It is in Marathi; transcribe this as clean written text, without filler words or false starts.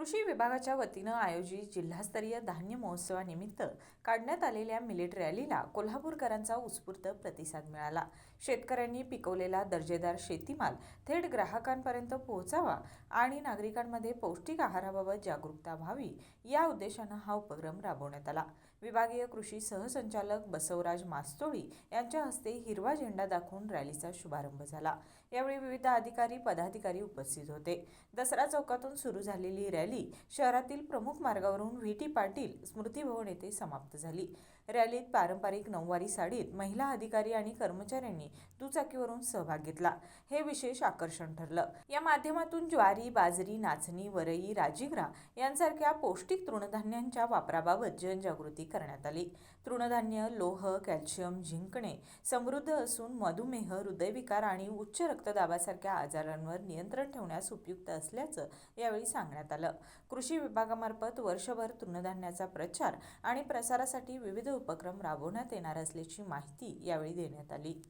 कृषी विभागाच्या वतीनं आयोजित जिल्हास्तरीय धान्य महोत्सवानिमित्त काढण्यात आलेल्या मिलेट रॅलीला कोल्हापूरकरांचा उत्स्फूर्त प्रतिसाद मिळाला। शेतकऱ्यांनी पिकवलेला दर्जेदार शेतीमाल थेट ग्राहकांपर्यंत पोहोचावा आणि नागरिकांमध्ये पौष्टिक आहाराबाबत जागरूकता व्हावी या उद्देशानं हा उपक्रम राबवण्यात आला। विभागीय कृषी सहसंचालक बसवराज मास्तोळी यांच्या हस्ते हिरवा झेंडा दाखवून रॅलीचा शुभारंभ झाला। यावेळी विविध अधिकारी पदाधिकारी उपस्थित होते। दसरा चौकातून सुरू झालेली रॅली शहरातील प्रमुख मार्गावरून व्ही.टी. पाटील स्मृती भवन येथे समाप्त झाली। रॅलीत पारंपरिक नऊवारी साडीत महिला अधिकारी आणि कर्मचाऱ्यांनी दुचाकीवरून सहभाग घेतला। हे विशेष आकर्षण ठरलं। या माध्यमातून ज्वारी, बाजरी, नाचणी, वरई, राजीगरा यांसारख्या पौष्टिक तृणधान्यांच्या वापराबाबत जनजागृती करण्यात आली। तृणधान्य लोह, कॅल्शियम, झिंकने समृद्ध असून मधुमेह, हृदयविकार आणि उच्च रक्तदाबासारख्या आजारांवर नियंत्रण ठेवण्यास उपयुक्त असल्याचं यावेळी सांगण्यात आलं। कृषी विभागामार्फत वर्षभर तृणधान्याचा प्रचार आणि प्रसारासाठी विविध उपक्रम राबवण्यात येणार असल्याची माहिती यावेळी देण्यात आली।